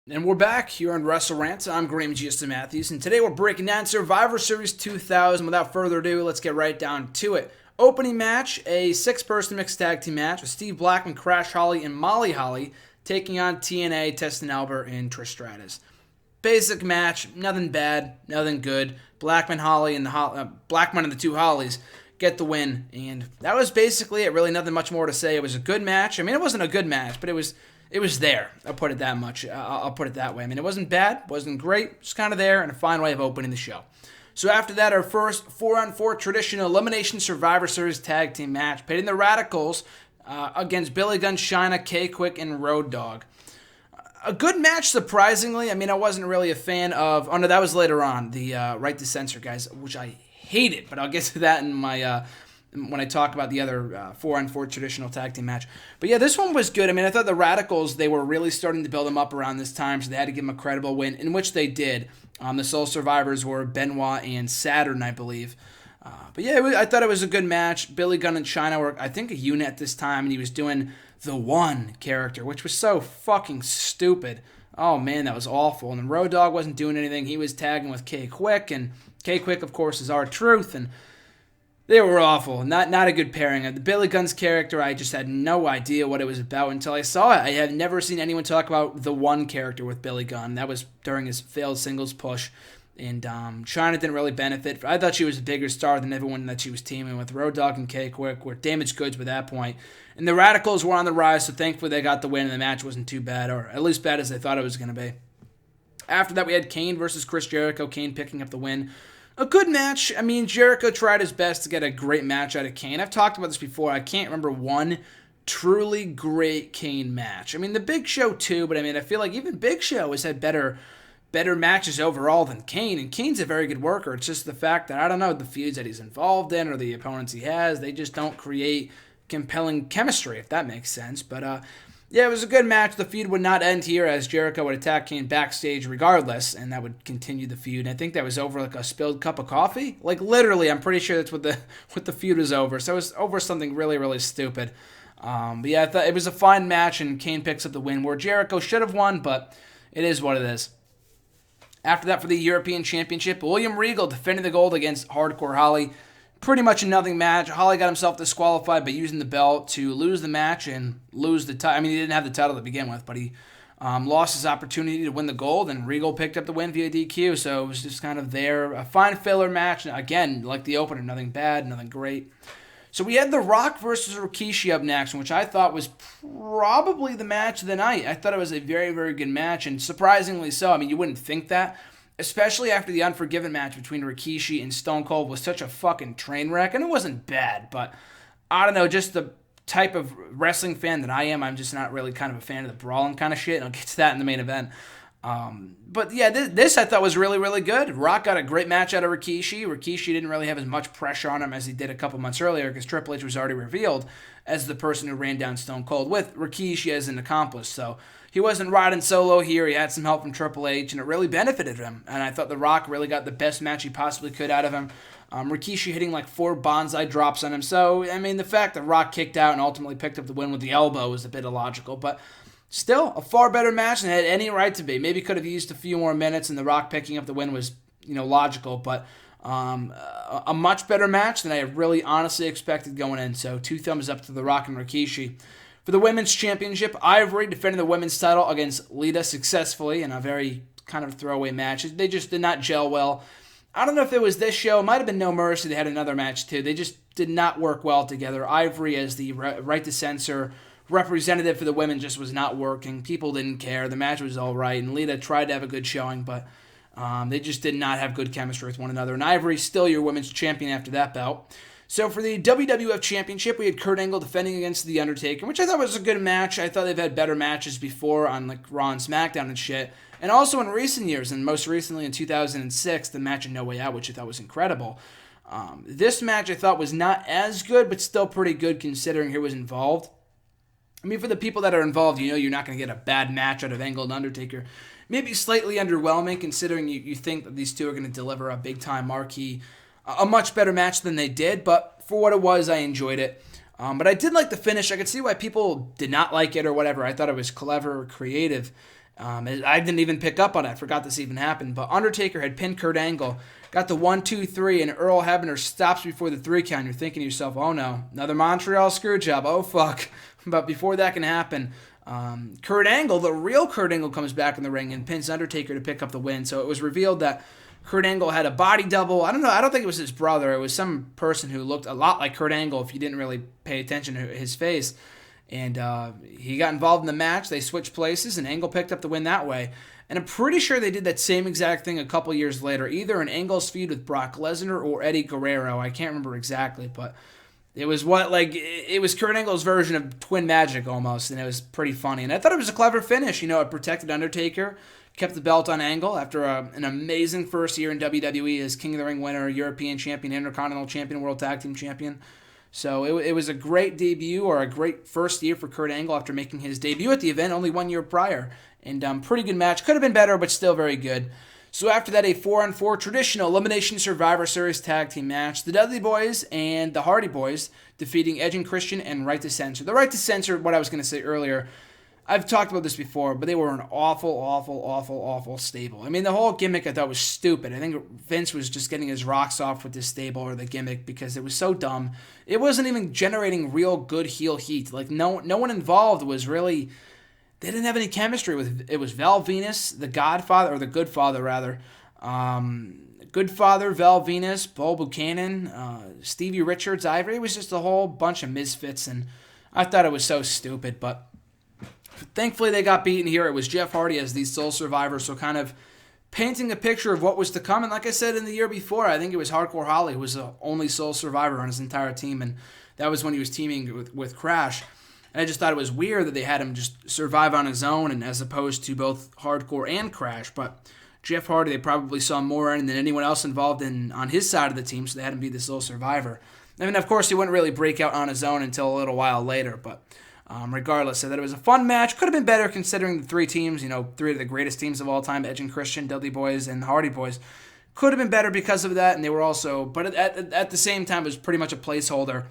And we're back here on WrestleRant. I'm Graham G.S. Matthews, and today we're breaking down Survivor Series 2000. Without further ado, let's get right down to it. Opening match, a six-person mixed tag team match with Steve Blackman, Crash Holly, and Molly Holly taking on TNA, Test and Albert, and Trish Stratus. Basic match, nothing bad, nothing good. Blackman, Holly, and Blackman and the two Hollies get the win, and that was basically it. Really, nothing much more to say. It was a good match. I mean, it wasn't a good match, but it was there. I'll put it that much. I'll put it that way. I mean, it wasn't bad, wasn't great, just kind of there, and a fine way of opening the show. So after that, our first 4-on-4 traditional Elimination Survivor Series tag team match, pitting the Radicals against Billy Gunn, Chyna, K-Quick, and Road Dogg. A good match, surprisingly. I mean, I wasn't really a fan of... Oh, no, that was later on, the Right to Censor guys, which I hated, but I'll get to that in my... when I talk about the other 4-on-4 traditional tag team match. But yeah, this one was good. I mean, I thought the Radicals, they were really starting to build them up around this time, so they had to give them a credible win, in which they did. The sole survivors were Benoit and Saturn, I believe. But yeah, I thought it was a good match. Billy Gunn and Chyna were, I think, a unit at this time, and he was doing the One character, which was so fucking stupid. Oh, man, that was awful. And then Road Dogg wasn't doing anything. He was tagging with K-Quick, and K-Quick, of course, is R-Truth, and they were awful. Not a good pairing. The Billy Gunn's character, I just had no idea what it was about until I saw it. I had never seen anyone talk about the One character with Billy Gunn. That was during his failed singles push. And Chyna didn't really benefit. I thought she was a bigger star than everyone that she was teaming with. Road Dogg and K-Quick were damaged goods by that point. And the Radicals were on the rise, so thankfully they got the win, and the match wasn't too bad, or at least bad as they thought it was going to be. After that, we had Kane versus Chris Jericho. Kane picking up the win. A good match. I mean, Jericho tried his best to get a great match out of Kane. I've talked about this before. I can't remember one truly great Kane match. I mean, the Big Show too, but I mean, I feel like even Big Show has had better matches overall than Kane, and Kane's a very good worker. It's just the fact that, I don't know, the feuds that he's involved in or the opponents he has, they just don't create compelling chemistry, if that makes sense. But, yeah, it was a good match. The feud would not end here, as Jericho would attack Kane backstage regardless, and that would continue the feud. And I think that was over like a spilled cup of coffee. Like, literally, I'm pretty sure that's what the feud was over. So it was over something really, really stupid. But yeah, I thought it was a fine match, and Kane picks up the win, where Jericho should have won, but it is what it is. After that, for the European Championship, William Regal defending the gold against Hardcore Holly. Pretty much a nothing match. Holly got himself disqualified by using the belt to lose the match and lose the title. I mean, he didn't have the title to begin with, but he lost his opportunity to win the gold, and Regal picked up the win via DQ, so it was just kind of there. A fine filler match. Again, like the opener, nothing bad, nothing great. So we had The Rock versus Rikishi up next, which I thought was probably the match of the night. I thought it was a very, very good match, and surprisingly so. I mean, you wouldn't think that, especially after the Unforgiven match between Rikishi and Stone Cold was such a fucking train wreck. And it wasn't bad, but I don't know, just the type of wrestling fan that I am, I'm just not really kind of a fan of the brawling kind of shit, and I'll get to that in the main event. But yeah, this I thought was really, really good. Rock got a great match out of Rikishi. Rikishi didn't really have as much pressure on him as he did a couple months earlier, because Triple H was already revealed as the person who ran down Stone Cold, with Rikishi as an accomplice. So he wasn't riding solo here. He had some help from Triple H, and it really benefited him. And I thought The Rock really got the best match he possibly could out of him. Rikishi hitting like 4 bonsai drops on him. So, I mean, the fact that Rock kicked out and ultimately picked up the win with the elbow was a bit illogical. But still, a far better match than it had any right to be. Maybe could have used a few more minutes, and The Rock picking up the win was, logical. But a much better match than I really honestly expected going in. So 2 thumbs up to The Rock and Rikishi. For the Women's Championship, Ivory defended the women's title against Lita successfully in a very kind of throwaway match. They just did not gel well. I don't know if it was this show. It might have been No Mercy. They had another match too. They just did not work well together. Ivory as the Right to Censor representative for the women just was not working. People didn't care. The match was all right, and Lita tried to have a good showing, but they just did not have good chemistry with one another. And Ivory still your women's champion after that bout. So for the WWF Championship, we had Kurt Angle defending against The Undertaker, which I thought was a good match. I thought they've had better matches before on like Raw and SmackDown and shit. And also in recent years, and most recently in 2006, the match in No Way Out, which I thought was incredible. This match I thought was not as good, but still pretty good considering who was involved. I mean, for the people that are involved, you're not going to get a bad match out of Angle and Undertaker. Maybe slightly underwhelming considering you think that these two are going to deliver a big-time marquee, a much better match than they did, but for what it was, I enjoyed it. But I did like the finish. I could see why people did not like it or whatever. I thought it was clever or creative. I didn't even pick up on it. I forgot this even happened. But Undertaker had pinned Kurt Angle, got the 1-2-3, and Earl Hebner stops before the 3 count. You're thinking to yourself, oh no, another Montreal screw job. Oh fuck. But before that can happen, Kurt Angle, the real Kurt Angle, comes back in the ring and pins Undertaker to pick up the win. So it was revealed that Kurt Angle had a body double. I don't know. I don't think it was his brother. It was some person who looked a lot like Kurt Angle if you didn't really pay attention to his face. And he got involved in the match. They switched places, and Angle picked up the win that way. And I'm pretty sure they did that same exact thing a couple years later, either in Angle's feud with Brock Lesnar or Eddie Guerrero. I can't remember exactly, but it was it was Kurt Angle's version of Twin Magic almost, and it was pretty funny. And I thought it was a clever finish. It protected Undertaker, kept the belt on Angle after an amazing first year in WWE as King of the Ring winner, European champion, Intercontinental champion, World Tag Team champion. So it was a great debut, or a great first year for Kurt Angle after making his debut at the event only 1 year prior. And pretty good match. Could have been better, but still very good. So after that, a 4-on-4 traditional Elimination Survivor Series tag team match. The Dudley Boys and the Hardy Boys defeating Edge and Christian and Right to Censor. The Right to Censor, what I was going to say earlier, I've talked about this before, but they were an awful stable. I mean, the whole gimmick I thought was stupid. I think Vince was just getting his rocks off with this stable or the gimmick because it was so dumb. It wasn't even generating real good heel heat. Like, no one involved was really... They didn't have any chemistry with... It was Val Venus, the Godfather, or the Good Father, rather. Good Father, Val Venus, Paul Buchanan, Stevie Richards, Ivory. It was just a whole bunch of misfits, and I thought it was so stupid, but... Thankfully, they got beaten here. It was Jeff Hardy as the sole survivor, so kind of painting a picture of what was to come. And like I said in the year before, I think it was Hardcore Holly who was the only sole survivor on his entire team, and that was when he was teaming with Crash. And I just thought it was weird that they had him just survive on his own, and as opposed to both Hardcore and Crash. But Jeff Hardy, they probably saw more in than anyone else involved on his side of the team, so they had him be the sole survivor. I mean, of course, he wouldn't really break out on his own until a little while later, but... regardless, I thought it was a fun match. Could have been better considering the 3 teams, 3 of the greatest teams of all time, Edge and Christian, Dudley Boys, and the Hardy Boys. Could have been better because of that, and they were also, but at the same time, it was pretty much a placeholder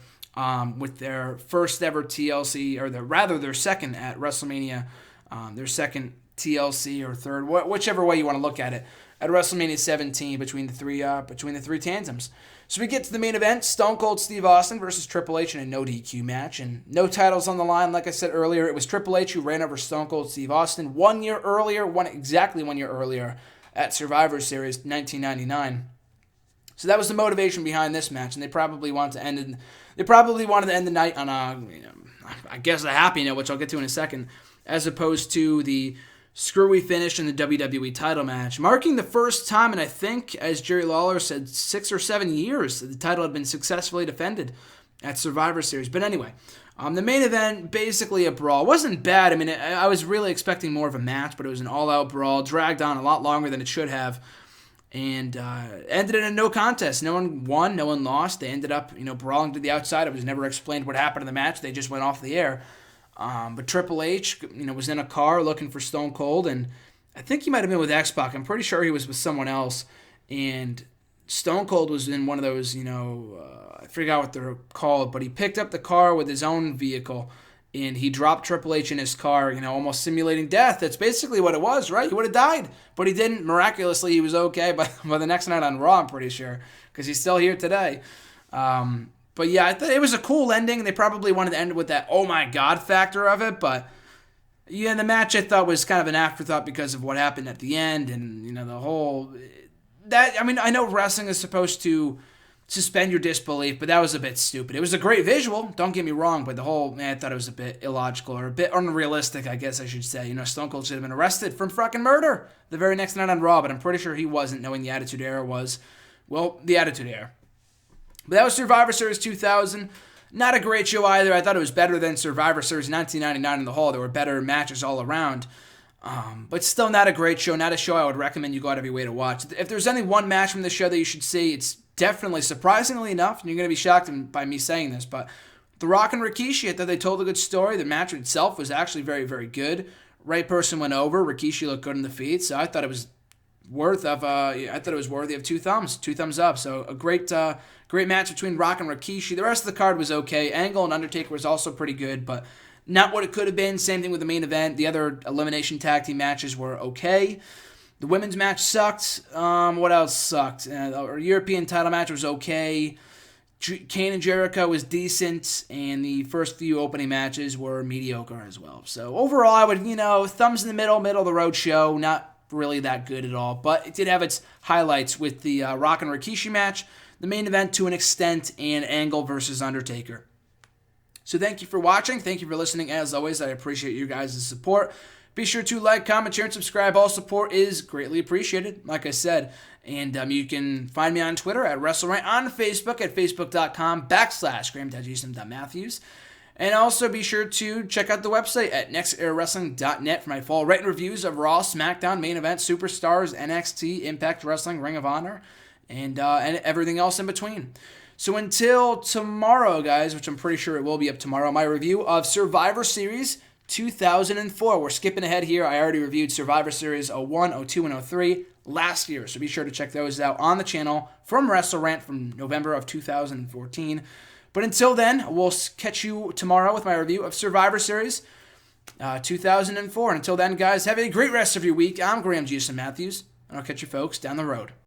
with their first ever TLC, or their second at WrestleMania, their second TLC or third, whichever way you want to look at it, at WrestleMania 17 between the three tandems. So we get to the main event, Stone Cold Steve Austin versus Triple H in a no DQ match, and no titles on the line. Like I said earlier, it was Triple H who ran over Stone Cold Steve Austin exactly 1 year earlier at Survivor Series 1999. So that was the motivation behind this match, and they probably wanted to end the night on I guess a happy note, which I'll get to in a second, as opposed to the screwy finish in the WWE title match, marking the first time in, I think, as Jerry Lawler said, 6 or 7 years that the title had been successfully defended at Survivor Series. But anyway, the main event, basically a brawl. It wasn't bad. I mean, I was really expecting more of a match, but it was an all-out brawl, dragged on a lot longer than it should have, and ended in a no contest. No one won, no one lost. They ended up, brawling to the outside. It was never explained what happened in the match. They just went off the air. But Triple H, was in a car looking for Stone Cold, and I think he might have been with X-Pac. I'm pretty sure he was with someone else, and Stone Cold was in one of those, I forgot what they're called, but he picked up the car with his own vehicle, and he dropped Triple H in his car, almost simulating death. That's basically what it was, right? He would have died, but he didn't. Miraculously, he was okay by the next night on Raw, I'm pretty sure, because he's still here today. But yeah, I thought it was a cool ending. They probably wanted to end it with that oh my god factor of it, but yeah, the match I thought was kind of an afterthought because of what happened at the end, and the whole that. I mean, I know wrestling is supposed to suspend your disbelief, but that was a bit stupid. It was a great visual, don't get me wrong, but I thought it was a bit illogical, or a bit unrealistic, I guess I should say. Stone Cold should have been arrested from fucking murder the very next night on Raw, but I'm pretty sure he wasn't, knowing the Attitude Era was, well, the Attitude Era. But that was Survivor Series 2000. Not a great show either. I thought it was better than Survivor Series 1999 in the Hall. There were better matches all around. But still not a great show. Not a show I would recommend you go out of your way to watch. If there's any one match from the show that you should see, it's definitely, surprisingly enough, and you're going to be shocked by me saying this, but The Rock and Rikishi, I thought they told a good story. The match itself was actually very, very good. Right person went over. Rikishi looked good in the feet, so I thought it was worthy of 2 thumbs up. So a great match between Rock and Rikishi. The rest of the card was okay. Angle and Undertaker was also pretty good, but not what it could have been. Same thing with the main event. The other elimination tag team matches were okay. The women's match sucked. What else sucked? Our European title match was okay. Kane and Jericho was decent, and the first few opening matches were mediocre as well. So overall, I would, thumbs in the middle of the road show. Not really that good at all, but it did have its highlights with the Rock and Rikishi match, the main event to an extent, and Angle versus Undertaker. So thank you for watching. Thank you for listening. As always, I appreciate you guys' support. Be sure to like, comment, share, and subscribe. All support is greatly appreciated, like I said. And you can find me on Twitter at WrestleRant, on Facebook at facebook.com/Graham.Matthews. And also be sure to check out the website at nextairwrestling.net for my full written reviews of Raw, SmackDown, Main Event, Superstars, NXT, Impact Wrestling, Ring of Honor, and everything else in between. So until tomorrow, guys, which I'm pretty sure it will be up tomorrow, my review of Survivor Series 2004. We're skipping ahead here. I already reviewed Survivor Series 01, 02, and 03 last year, so be sure to check those out on the channel from WrestleRant from November of 2014. But until then, we'll catch you tomorrow with my review of Survivor Series 2004. And until then, guys, have a great rest of your week. I'm Graham Matthews, and I'll catch you folks down the road.